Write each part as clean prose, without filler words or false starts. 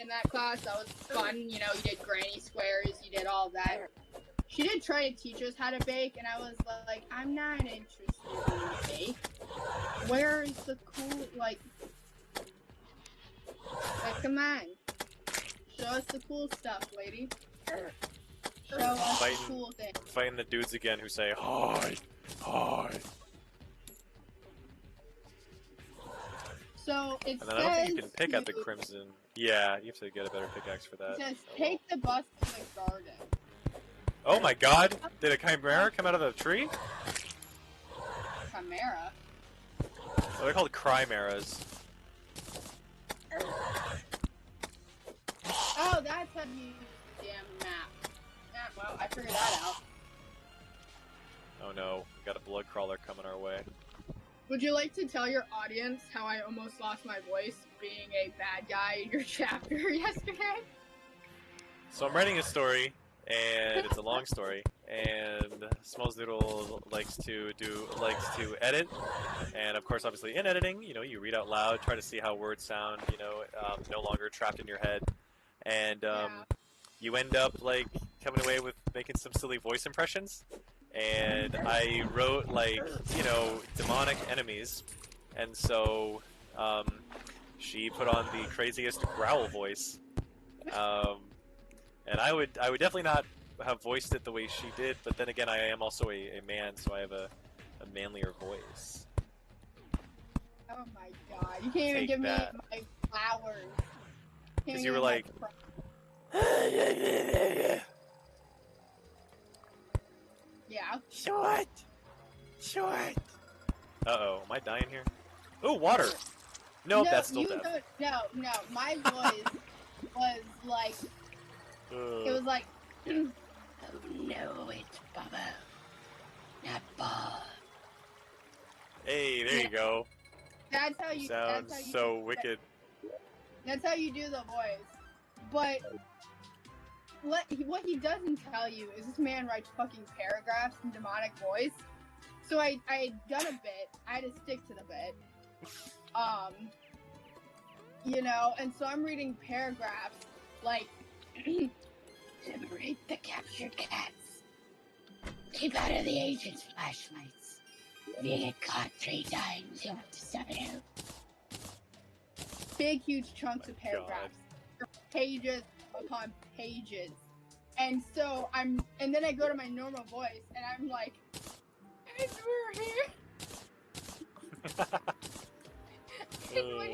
in that class. That was fun. You know, you did granny squares, you did all that. She did try to teach us how to bake, and I was like, I'm not interested in bake. Where is the cool, like, come on. Show us the cool stuff, lady. Show us the cool thing. I'm fighting the dudes again who say, hide, hide. So it and then I don't think you can pick at the crimson. Yeah, you have to get a better pickaxe for that. It says, take the bus to the garden. Oh my god! Did a chimera come out of the tree? Chimera? Oh, they're called chimeras. Oh, that's how you use the damn map. Yeah, well, I figured that out. Oh no, we got a blood crawler coming our way. Would you like to tell your audience how I almost lost my voice being a bad guy in your chapter yesterday? So I'm writing a story, and it's a long story, and Smallsnoodle likes to edit, and of course, obviously, in editing, you know, you read out loud, try to see how words sound, you know, no longer trapped in your head, and you end up like coming away with making some silly voice impressions. And I wrote, like, you know, demonic enemies, and so she put on the craziest growl voice, and I would definitely not have voiced it the way she did, but then again, I am also a man, so I have a manlier voice. Oh my god, you can't even give me my flowers. Because you were like... Yeah. Short! Short! Uh-oh, am I dying here? Ooh, water! Nope, no, that's still death. No, my voice was like... It was like... Oh no, it's Bubba. Not Bob. Hey, there you go. That's how you... Sounds so wicked. That's how you do the voice. But... What he doesn't tell you is this man writes fucking paragraphs in demonic voice. So I had done a bit. I had to stick to the bit. You know, and so I'm reading paragraphs like liberate the captured cats. Keep out of the agent's flashlights. If you get caught 3 times, you'll have to sub it out. Big huge chunks of paragraphs. Pages upon pages. And so and then I go to my normal voice and I'm like, and we're here. And when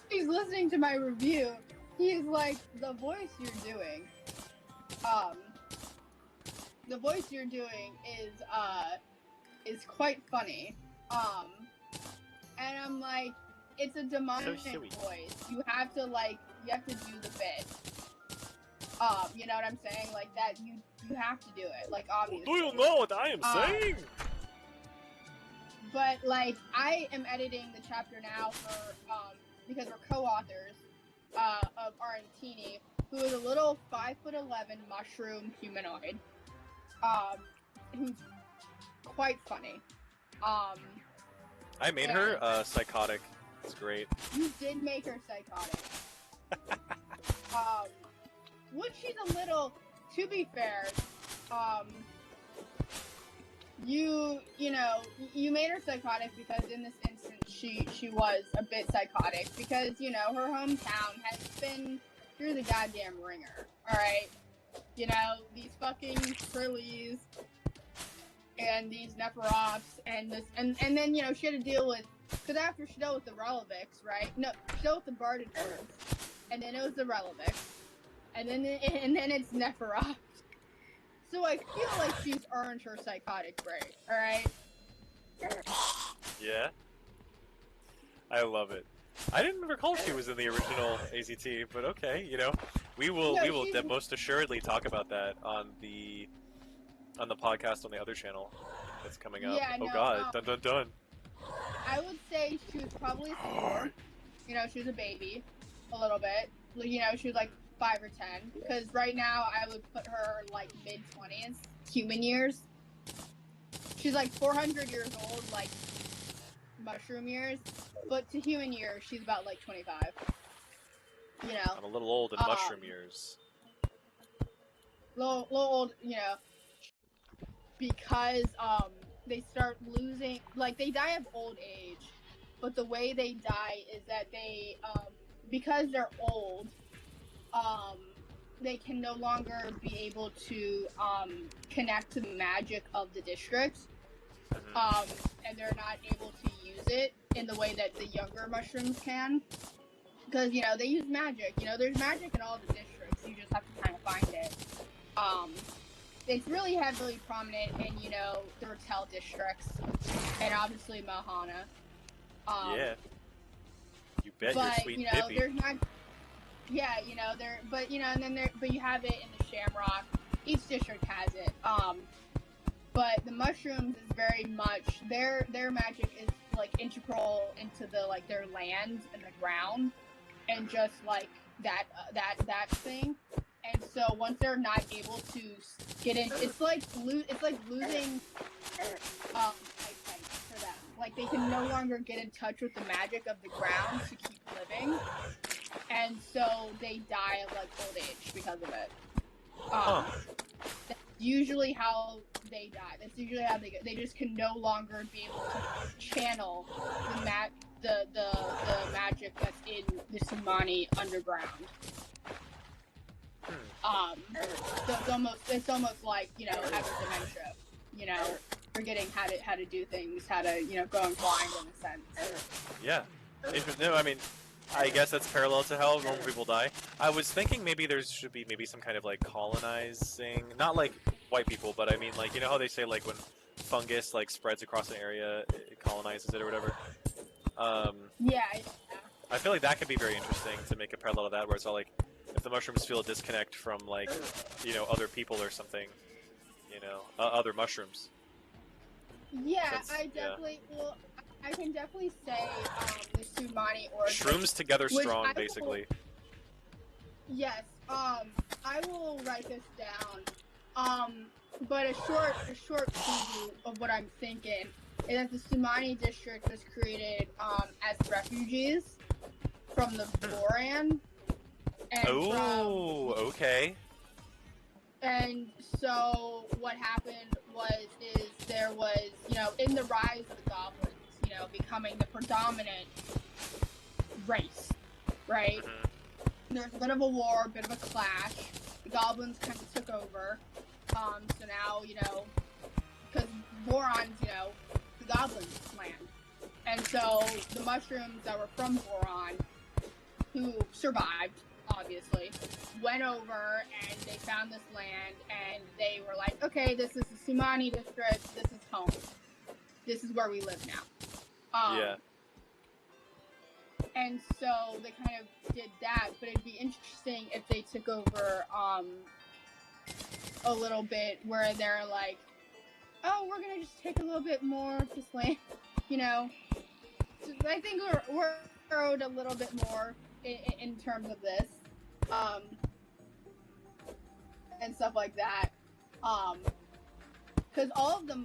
he's listening to my review, he's like, the voice you're doing is quite funny. And I'm like, it's a demonic voice. You have to do the bit. You know what I'm saying? Like that, you have to do it. Like, obviously. Do you know what I am saying? But like, I am editing the chapter now for because we're co-authors of Arantini, who is a little 5'11" mushroom humanoid, who's quite funny. I made her psychotic. It's great. You did make her psychotic. Which she's a little, to be fair, you know, you made her psychotic because in this instance she was a bit psychotic because, you know, her hometown has been through the goddamn ringer, alright? You know, these fucking Trillies and these Nephiroths and this, and then, you know, she had to deal with, because after she dealt with the Relics, right? No, she dealt with the Barded Birds, and then it was the Relics. And then it's Nephiroth. So I feel like she's earned her psychotic break, alright? Yeah. I love it. I didn't recall she was in the original AZT, but okay, you know. We will most assuredly talk about that on the podcast on the other channel that's coming up. Yeah, god, dun dun dun. I would say she was probably 4. You know, she was a baby. A little bit. You know, she was like 5 or 10, because right now I would put her like mid-20s, human years. She's like 400 years old, like mushroom years, but to human years, she's about like 25. You know, I'm a little old in mushroom years. little old, you know, because they start losing, like they die of old age, but the way they die is that they because they're old, they can no longer be able to connect to the magic of the district, and they're not able to use it in the way that the younger mushrooms can, because you know they use magic. You know, there's magic in all the districts. You just have to kind of find it. It's really heavily prominent in, you know, the Ratel districts, and obviously Mahana. Yeah. You bet but, your sweet you know, Pippi. there's not. Yeah, you know, but you know, and then but you have it in the Shamrock. Each district has it. But the mushrooms is very much their magic is like integral into the like their land and the ground, and just like that thing. And so once they're not able to get in, it's like losing eyesight for them. Like they can no longer get in touch with the magic of the ground to keep living, and so they die of like old age because of it. That's usually how they die. That's usually how they go. They just can no longer be able to channel the magic that's in the Sumani underground. It's almost like, you know, having dementia, you know, forgetting how to do things, how to, you know, going blind in a sense. Yeah. No, I mean, I guess that's parallel to how normal people die. I was thinking maybe there should be maybe some kind of like colonizing, not like white people, but I mean like, you know how they say like when fungus like spreads across an area, it colonizes it or whatever. Yeah. I feel like that could be very interesting to make a parallel to that, where it's all like, if the mushrooms feel a disconnect from like, you know, other people or something, you know, other mushrooms. Yeah, well, I can definitely say the Sumani origin. Shrooms together strong, basically. Yes, I will write this down. But a short preview of what I'm thinking is that the Sumani district was created as refugees from the Boran. Okay. And so what happened is there was, you know, in the rise of the goblins, you know, becoming the predominant race, right? There's a bit of a war, a bit of a clash. The goblins kind of took over. So now, you know, because Boron's, you know, the goblins' land. And so the mushrooms that were from Boron, who survived, obviously, went over and they found this land and they were like, okay, this is the Sumani district, this is home. This is where we live now. Yeah. And so they kind of did that, but it'd be interesting if they took over a little bit where they're like, oh, we're gonna just take a little bit more of this land, you know. So I think we're owed a little bit more in terms of this, and stuff like that, because all of the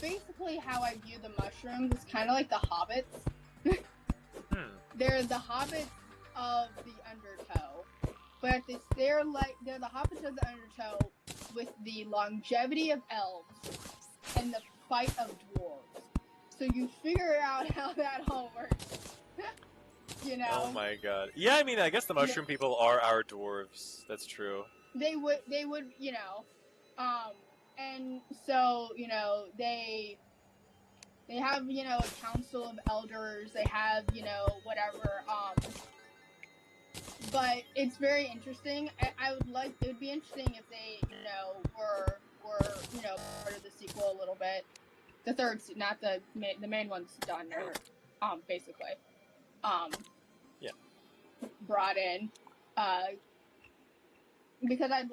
basically how I view the mushrooms is kind of like the hobbits. They're the hobbits of the Undertow, but they're the hobbits of the Undertow with the longevity of elves and the fight of dwarves. So you figure out how that all works. You know? Oh my god. Yeah, I mean, I guess the mushroom people are our dwarves. That's true. They would, you know, and so, you know, they have, you know, a council of elders, they have, you know, whatever, but it's very interesting. I would like, it would be interesting if they, you know, were, you know, part of the sequel a little bit. The third, not the main one's done, basically. Yeah. Brought in, because I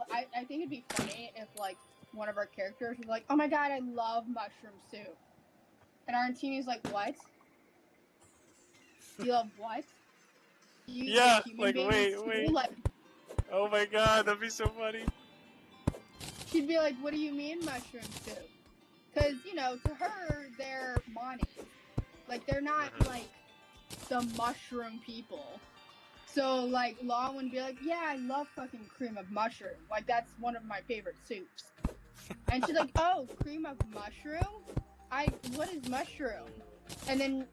think it'd be funny if, like, one of our characters was like, oh my god, I love mushroom soup. And Arantini's like, what? You love what? Yeah, like, wait. Like, oh my god, that'd be so funny. She'd be like, what do you mean mushroom soup? Because, you know, to her, they're Monty. Like, they're not, like, the mushroom people. So like Law would be like, yeah, I love fucking cream of mushroom. Like that's one of my favorite soups. And she's like, oh, cream of mushroom? What is mushroom? And then